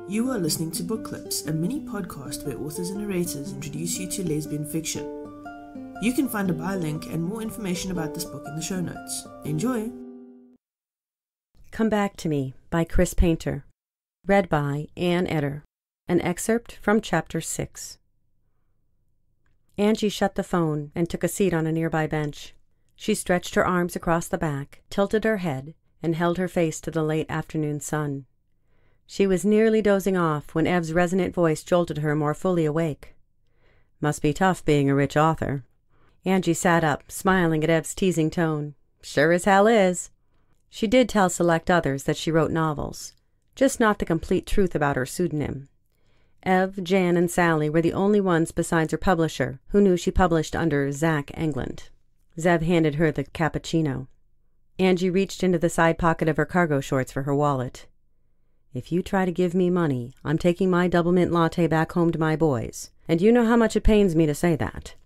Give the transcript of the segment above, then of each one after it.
You are listening to Book Clips, a mini podcast where authors and narrators introduce you to lesbian fiction. You can find a buy link and more information about this book in the show notes. Enjoy! Come Back to Me by Chris Paynter. Read by Ann Etter. An excerpt from Chapter 6. Angie shut the phone and took a seat on a nearby bench. She stretched her arms across the back, tilted her head, and held her face to the late afternoon sun. She was nearly dozing off when Ev's resonant voice jolted her more fully awake. Must be tough being a rich author. Angie sat up, smiling at Ev's teasing tone. Sure as hell is. She did tell select others that she wrote novels, just not the complete truth about her pseudonym. Ev, Jan, and Sally were the only ones besides her publisher who knew she published under Zach England. Zev handed her the cappuccino. Angie reached into the side pocket of her cargo shorts for her wallet. If you try to give me money, I'm taking my double mint latte back home to my boys, and you know how much it pains me to say that.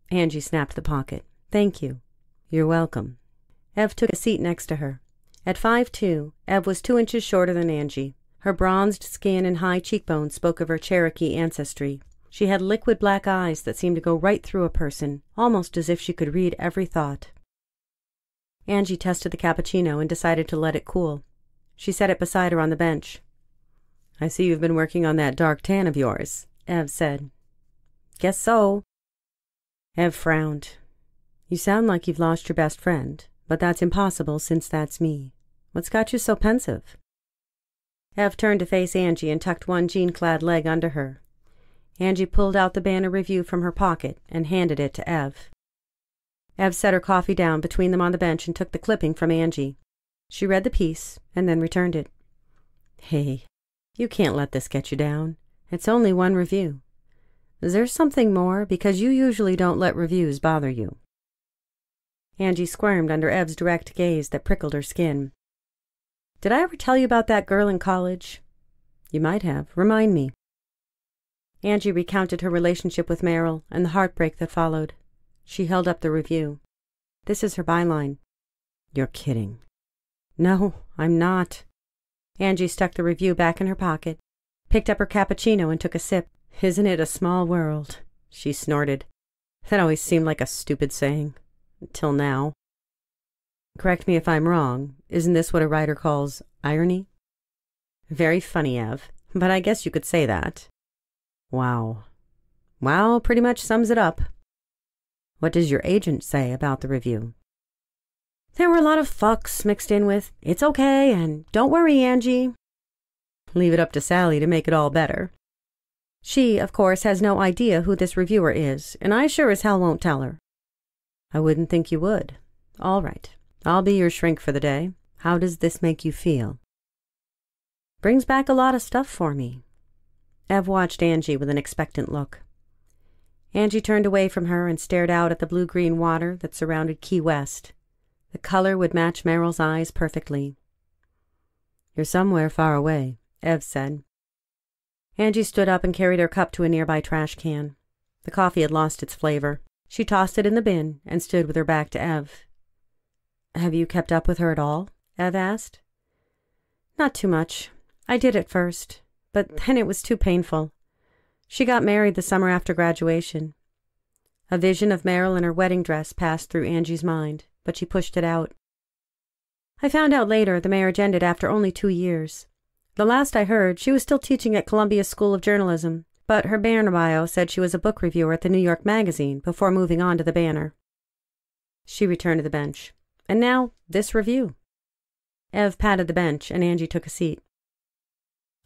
Angie snapped the pocket. Thank you. You're welcome. Ev took a seat next to her. At 5'2", Ev was 2 inches shorter than Angie. Her bronzed skin and high cheekbones spoke of her Cherokee ancestry. She had liquid black eyes that seemed to go right through a person, almost as if she could read every thought. Angie tested the cappuccino and decided to let it cool. She set it beside her on the bench. I see you've been working on that dark tan of yours, Ev said. Guess so. Ev frowned. You sound like you've lost your best friend, but that's impossible since that's me. What's got you so pensive? Ev turned to face Angie and tucked one jean-clad leg under her. Angie pulled out the Banner Review from her pocket and handed it to Ev. Ev set her coffee down between them on the bench and took the clipping from Angie. She read the piece and then returned it. Hey, you can't let this get you down. It's only one review. Is there something more? Because you usually don't let reviews bother you. Angie squirmed under Ev's direct gaze that prickled her skin. Did I ever tell you about that girl in college? You might have. Remind me. Angie recounted her relationship with Meryl and the heartbreak that followed. She held up the review. This is her byline. You're kidding. No, I'm not. Angie stuck the review back in her pocket, picked up her cappuccino and took a sip. Isn't it a small world? She snorted. That always seemed like a stupid saying. Until now. Correct me if I'm wrong. Isn't this what a writer calls irony? Very funny, Ev, but I guess you could say that. Wow. Wow pretty much sums it up. What does your agent say about the review? There were a lot of fucks mixed in with, it's okay, and don't worry, Angie. Leave it up to Sally to make it all better. She, of course, has no idea who this reviewer is, and I sure as hell won't tell her. I wouldn't think you would. All right, I'll be your shrink for the day. How does this make you feel? Brings back a lot of stuff for me. Ev watched Angie with an expectant look. Angie turned away from her and stared out at the blue-green water that surrounded Key West. The color would match Meryl's eyes perfectly. You're somewhere far away, Ev said. Angie stood up and carried her cup to a nearby trash can. The coffee had lost its flavor. She tossed it in the bin and stood with her back to Ev. Have you kept up with her at all? Ev asked. Not too much. I did at first, but then it was too painful. She got married the summer after graduation. A vision of Meryl in her wedding dress passed through Angie's mind, but she pushed it out. I found out later the marriage ended after only 2 years. The last I heard, she was still teaching at Columbia School of Journalism, but her Banner bio said she was a book reviewer at the New York Magazine before moving on to the Banner. She returned to the bench. And now, this review. Ev patted the bench, and Angie took a seat.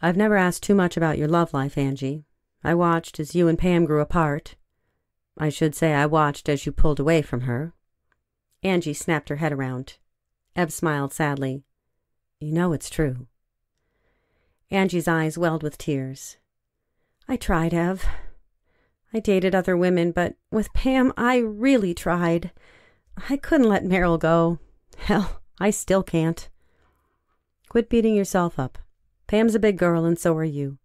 I've never asked too much about your love life, Angie. I watched as you and Pam grew apart. I should say I watched as you pulled away from her. Angie snapped her head around. Ev smiled sadly. You know it's true. Angie's eyes welled with tears. I tried, Ev. I dated other women, but with Pam, I really tried. I couldn't let Meryl go. Hell, I still can't. Quit beating yourself up. Pam's a big girl, and so are you.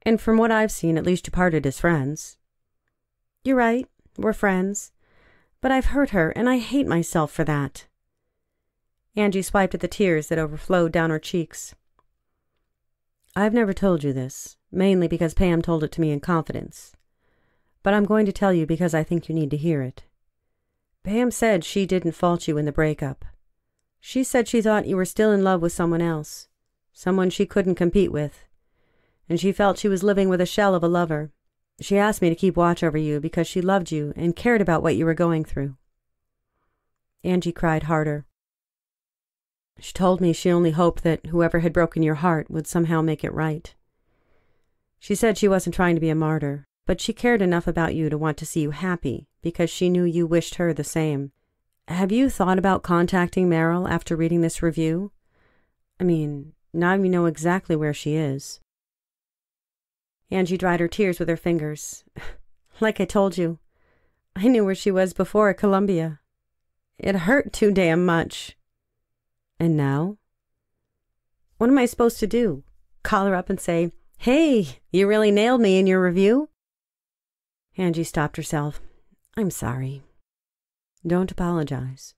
And from what I've seen, at least you parted as friends. You're right, we're friends. But I've hurt her, and I hate myself for that. Angie swiped at the tears that overflowed down her cheeks. I've never told you this, mainly because Pam told it to me in confidence. But I'm going to tell you because I think you need to hear it. Pam said she didn't fault you in the breakup. She said she thought you were still in love with someone else, someone she couldn't compete with, and she felt she was living with a shell of a lover. She asked me to keep watch over you because she loved you and cared about what you were going through. Angie cried harder. She told me she only hoped that whoever had broken your heart would somehow make it right. She said she wasn't trying to be a martyr, but she cared enough about you to want to see you happy because she knew you wished her the same. Have you thought about contacting Meryl after reading this review? I mean, now you know exactly where she is. Angie dried her tears with her fingers. Like I told you, I knew where she was before at Columbia. It hurt too damn much. And now? What am I supposed to do? Call her up and say, "Hey, you really nailed me in your review?" Angie stopped herself. I'm sorry. Don't apologize.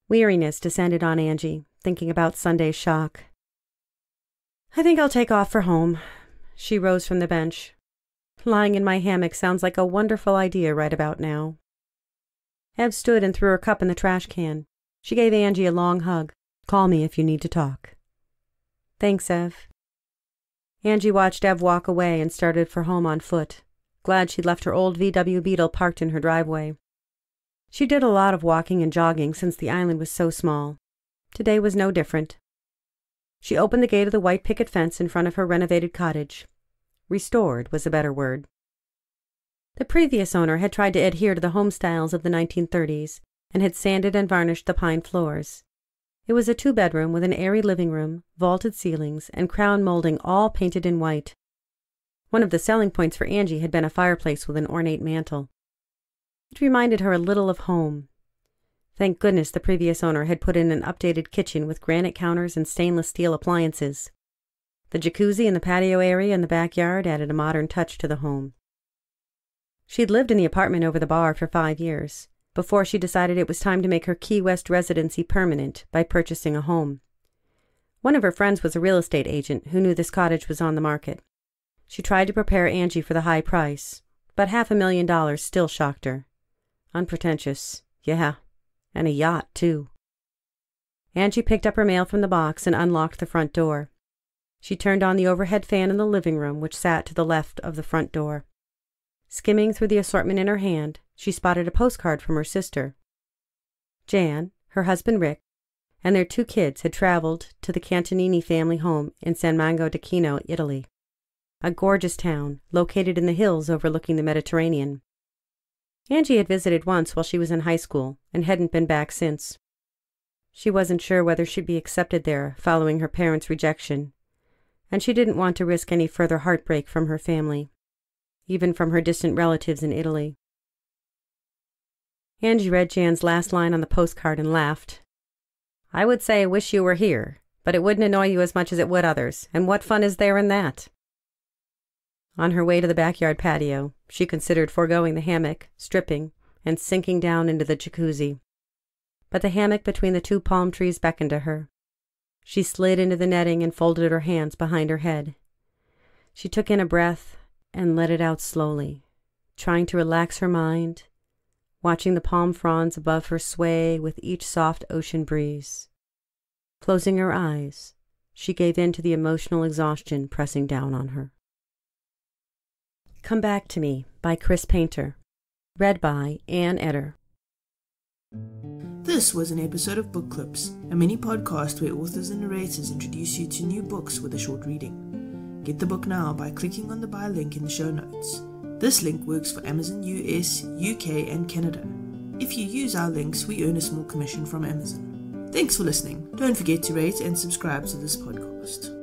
Weariness descended on Angie, thinking about Sunday's shock. I think I'll take off for home. She rose from the bench. Lying in my hammock sounds like a wonderful idea right about now. Ev stood and threw her cup in the trash can. She gave Angie a long hug. Call me if you need to talk. Thanks, Ev. Angie watched Ev walk away and started for home on foot, glad she'd left her old VW Beetle parked in her driveway. She did a lot of walking and jogging since the island was so small. Today was no different. She opened the gate of the white picket fence in front of her renovated cottage. Restored was a better word. The previous owner had tried to adhere to the home styles of the 1930s and had sanded and varnished the pine floors. It was a 2-bedroom with an airy living room, vaulted ceilings, and crown molding all painted in white. One of the selling points for Angie had been a fireplace with an ornate mantel. It reminded her a little of home. Thank goodness the previous owner had put in an updated kitchen with granite counters and stainless steel appliances. The jacuzzi in the patio area in the backyard added a modern touch to the home. She'd lived in the apartment over the bar for 5 years, before she decided it was time to make her Key West residency permanent by purchasing a home. One of her friends was a real estate agent who knew this cottage was on the market. She tried to prepare Angie for the high price, but $500,000 still shocked her. Unpretentious, yeah, and a yacht, too. Angie picked up her mail from the box and unlocked the front door. She turned on the overhead fan in the living room, which sat to the left of the front door. Skimming through the assortment in her hand, she spotted a postcard from her sister. Jan, her husband Rick, and their 2 kids had traveled to the Cantinnini family home in San Mango de Chino, Italy, a gorgeous town located in the hills overlooking the Mediterranean. Angie had visited once while she was in high school and hadn't been back since. She wasn't sure whether she'd be accepted there following her parents' rejection, and she didn't want to risk any further heartbreak from her family, even from her distant relatives in Italy. Angie read Jan's last line on the postcard and laughed. I would say I wish you were here, but it wouldn't annoy you as much as it would others, and what fun is there in that? On her way to the backyard patio, she considered foregoing the hammock, stripping, and sinking down into the jacuzzi. But the hammock between the 2 palm trees beckoned to her. She slid into the netting and folded her hands behind her head. She took in a breath and let it out slowly, trying to relax her mind, watching the palm fronds above her sway with each soft ocean breeze. Closing her eyes, she gave in to the emotional exhaustion pressing down on her. Come Back to Me by Chris Paynter. Read by Etter. This was an episode of Book Clips, a mini podcast where authors and narrators introduce you to new books with a short reading. Get the book now by clicking on the buy link in the show notes. This link works for Amazon US, UK and Canada. If you use our links, we earn a small commission from Amazon. Thanks for listening. Don't forget to rate and subscribe to this podcast.